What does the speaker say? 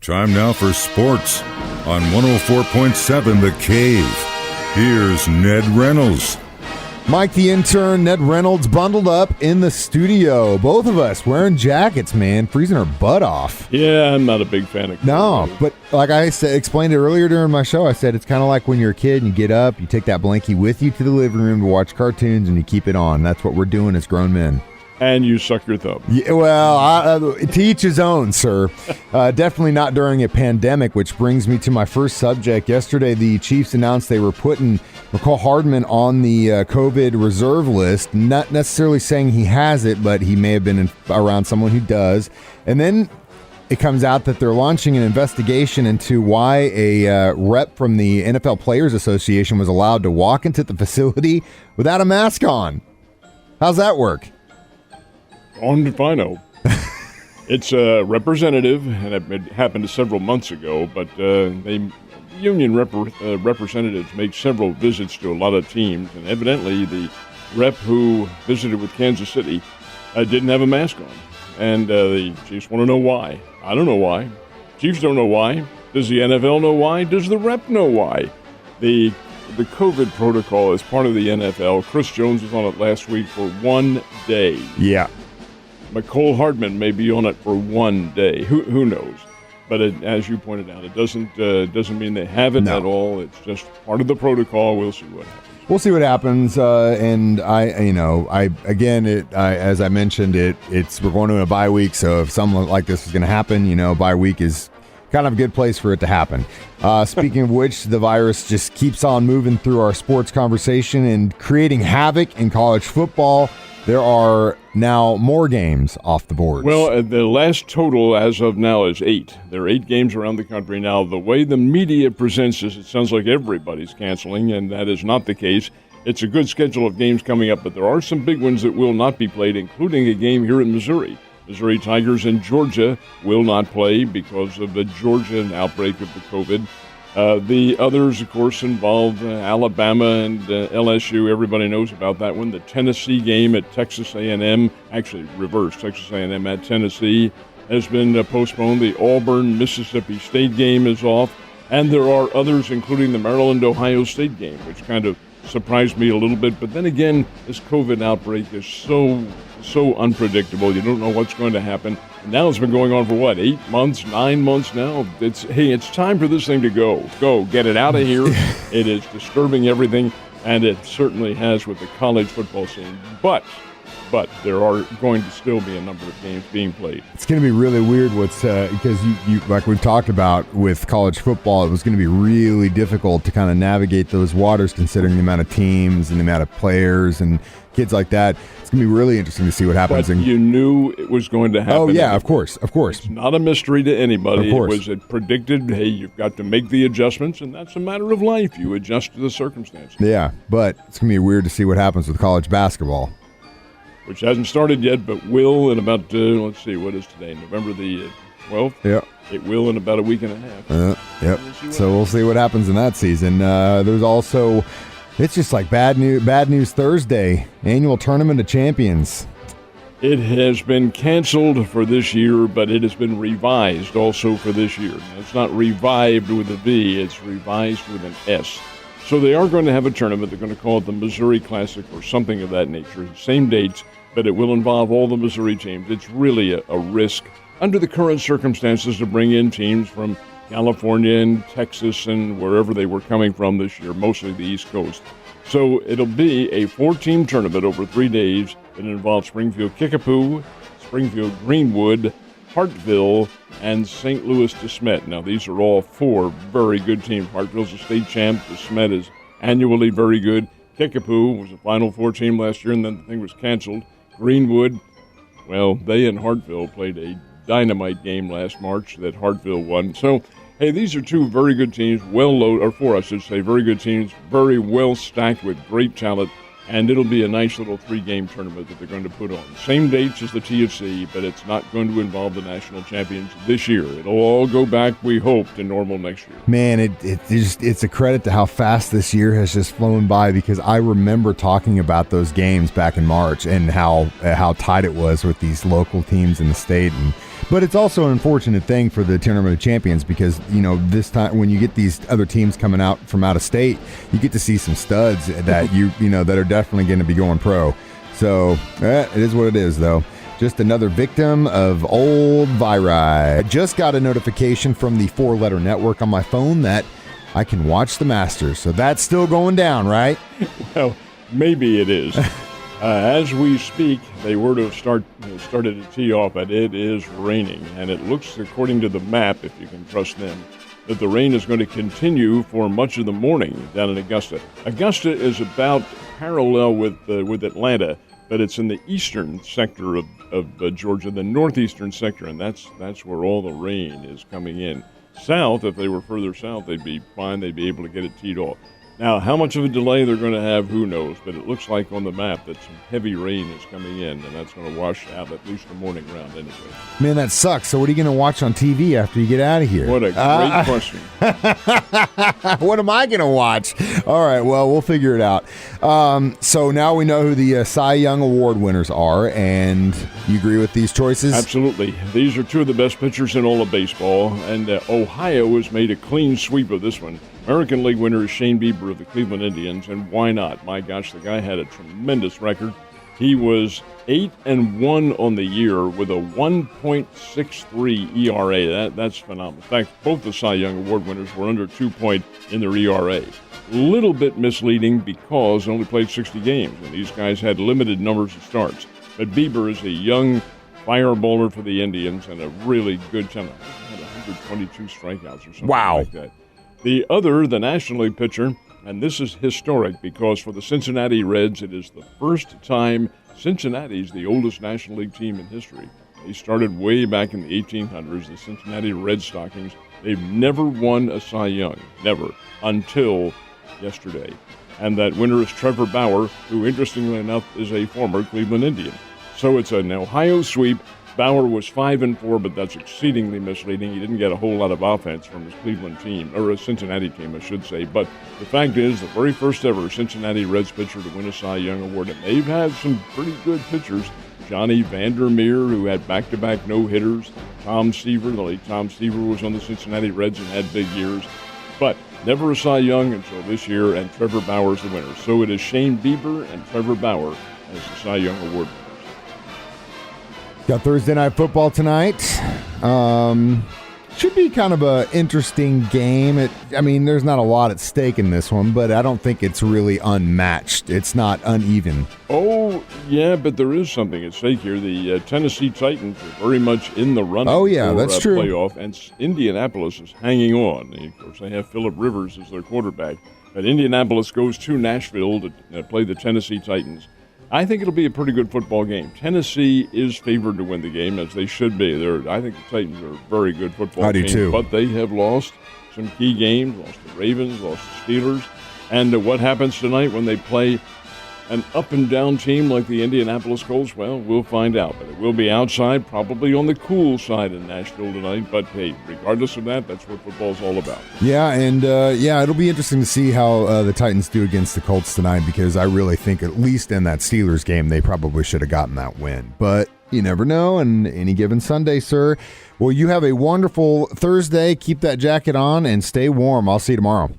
Time now for sports on 104.7 The Cave. Here's Ned Reynolds. Mike the Intern, Ned Reynolds bundled up in the studio. Both of us wearing jackets, man, freezing our butt off. Yeah, I'm not a big fan of No, but like I said, explained it earlier during my show, I said it's kind of like when you're a kid and you get up, you take that blankie with you to the living room to watch cartoons and you keep it on. That's what we're doing as grown men. And you suck your thumb. Yeah, well, to each his own, sir. Definitely not during a pandemic, which brings me to my first subject. Yesterday, the Chiefs announced they were putting McCall Hardman on the COVID reserve list, not necessarily saying he has it, but he may have been around someone who does. And then it comes out that they're launching an investigation into why a rep from the NFL Players Association was allowed to walk into the facility without a mask on. How's that work? On if I know. It's a representative, and it happened several months ago, but union representatives make several visits to a lot of teams, and evidently the rep who visited with Kansas City didn't have a mask on. And the Chiefs want to know why. I don't know why. Chiefs don't know why. Does the NFL know why? Does the rep know why? The COVID protocol is part of the NFL. Chris Jones was on it last week for 1 day. Yeah. McCall Hardman may be on it for 1 day. Who knows? But as you pointed out, it doesn't mean they have it at all. It's just part of the protocol. We'll see what happens. We'll see what happens. And as I mentioned, we're going to a bye week. So if something like this is going to happen, bye week is kind of a good place for it to happen. Speaking of which, the virus just keeps on moving through our sports conversation and creating havoc in college football. There are now more games off the board. Well, the last total as of now is 8. There are 8 games around the country now. The way the media presents this, it sounds like everybody's canceling, and that is not the case. It's a good schedule of games coming up, but there are some big ones that will not be played, including a game here in Missouri. Missouri Tigers and Georgia will not play because of the Georgia outbreak of the COVID. The others, of course, involve Alabama and LSU. Everybody knows about that one. The Tennessee game at Texas A&M, actually reversed, Texas A&M at Tennessee, has been postponed. The Auburn-Mississippi State game is off. And there are others, including the Maryland-Ohio State game, which kind of surprised me a little bit. But then again, this COVID outbreak is so unpredictable. You don't know what's going to happen. And now it's been going on for 8 months, 9 months now. It's time for this thing to go. Go, get it out of here. It is disturbing everything, and it certainly has with the college football scene. But there are going to still be a number of games being played. It's going to be really weird because you like we've talked about with college football, it was going to be really difficult to kind of navigate those waters considering the amount of teams and the amount of players and kids like that. It's going to be really interesting to see what happens. But you knew it was going to happen. Oh, yeah, of course. It's not a mystery to anybody. Of course. It was predicted, hey, you've got to make the adjustments, and that's a matter of life. You adjust to the circumstances. Yeah, but it's going to be weird to see what happens with college basketball. Which hasn't started yet, but will in about, let's see, what is today? November the 12th? Yeah. It will in about a week and a half. Yep. We'll see what happens in that season. There's also, it's just like bad news Thursday, annual Tournament of Champions. It has been canceled for this year, but it has been revised also for this year. Now, it's not revived with a V, it's revised with an S. So they are going to have a tournament. They're going to call it the Missouri Classic or something of that nature. Same dates, but it will involve all the Missouri teams. It's really a risk under the current circumstances to bring in teams from California and Texas and wherever they were coming from this year, mostly the East Coast. So it'll be a 4-team tournament over 3 days that involves Springfield Kickapoo, Springfield Greenwood, Hartville, and St. Louis DeSmet. Now, these are all 4 very good teams. Hartville's a state champ. DeSmet is annually very good. Kickapoo was a Final Four team last year, and then the thing was canceled. Greenwood, well, they and Hartville played a dynamite game last March that Hartville won. So, hey, these are 2 very good teams, or 4, I should say, very good teams, very well stacked with great talent. And it'll be a nice little 3-game tournament that they're going to put on. Same dates as the TFC, but it's not going to involve the national champions this year. It'll all go back, we hope, to normal next year. Man, it's a credit to how fast this year has just flown by, because I remember talking about those games back in March and how tight it was with these local teams in the state. But it's also an unfortunate thing for the Tournament of Champions because, this time when you get these other teams coming out from out of state, you get to see some studs that that are definitely going to be going pro. So it is what it is, though. Just another victim of old viri. I just got a notification from the 4-letter network on my phone that I can watch the Masters. So that's still going down, right? Well, maybe it is. As we speak, they were to have started to tee off, but it is raining. And it looks, according to the map, if you can trust them, that the rain is going to continue for much of the morning down in Augusta. Augusta is about parallel with Atlanta, but it's in the eastern sector of Georgia, the northeastern sector, and that's where all the rain is coming in. South, if they were further south, they'd be fine. They'd be able to get it teed off. Now, how much of a delay they're going to have, who knows? But it looks like on the map that some heavy rain is coming in, and that's going to wash out at least the morning round anyway. Man, that sucks. So what are you going to watch on TV after you get out of here? What a great question. What am I going to watch? All right, well, we'll figure it out. So now we know who the Cy Young Award winners are, and you agree with these choices? Absolutely. These are two of the best pitchers in all of baseball, and Ohio has made a clean sweep of this one. American League winner is Shane Bieber of the Cleveland Indians, and why not? My gosh, the guy had a tremendous record. He was 8-1 on the year with a 1.63 ERA. That's phenomenal. In fact, both the Cy Young Award winners were under 2 point in their ERA. Little bit misleading because they only played 60 games, and these guys had limited numbers of starts. But Bieber is a young fireballer for the Indians and a really good talent. He had 122 strikeouts or something like that. The other, the National League pitcher, and this is historic because for the Cincinnati Reds, it is the first time Cincinnati's the oldest National League team in history. They started way back in the 1800s, the Cincinnati Red Stockings. They've never won a Cy Young, never, until yesterday. And that winner is Trevor Bauer, who, interestingly enough, is a former Cleveland Indian. So it's an Ohio sweep. Bauer was 5-4, but that's exceedingly misleading. He didn't get a whole lot of offense from his Cleveland team, or a Cincinnati team, I should say. But the fact is, the very first ever Cincinnati Reds pitcher to win a Cy Young Award, and they've had some pretty good pitchers. Johnny Vandermeer, who had back-to-back no-hitters. Tom Seaver, the late Tom Seaver, was on the Cincinnati Reds and had big years. But never a Cy Young until this year, and Trevor Bauer's the winner. So it is Shane Bieber and Trevor Bauer as the Cy Young Award winners. Got Thursday Night Football tonight. Should be kind of an interesting game. There's not a lot at stake in this one, but I don't think it's really unmatched. It's not uneven. Oh, yeah, but there is something at stake here. The Tennessee Titans are very much in the running for that's true. Playoff, and Indianapolis is hanging on. Of course, they have Phillip Rivers as their quarterback. But Indianapolis goes to Nashville to play the Tennessee Titans. I think it'll be a pretty good football game. Tennessee is favored to win the game, as they should be. I think the Titans are a very good football team. I do too. But they have lost some key games, lost the Ravens, lost the Steelers. And what happens tonight when they play an up-and-down team like the Indianapolis Colts? Well, we'll find out. But it will be outside, probably on the cool side in Nashville tonight. But, hey, regardless of that, that's what football's all about. Yeah, and, it'll be interesting to see how the Titans do against the Colts tonight because I really think, at least in that Steelers game, they probably should have gotten that win. But you never know, and any given Sunday, sir. Well, you have a wonderful Thursday. Keep that jacket on and stay warm. I'll see you tomorrow.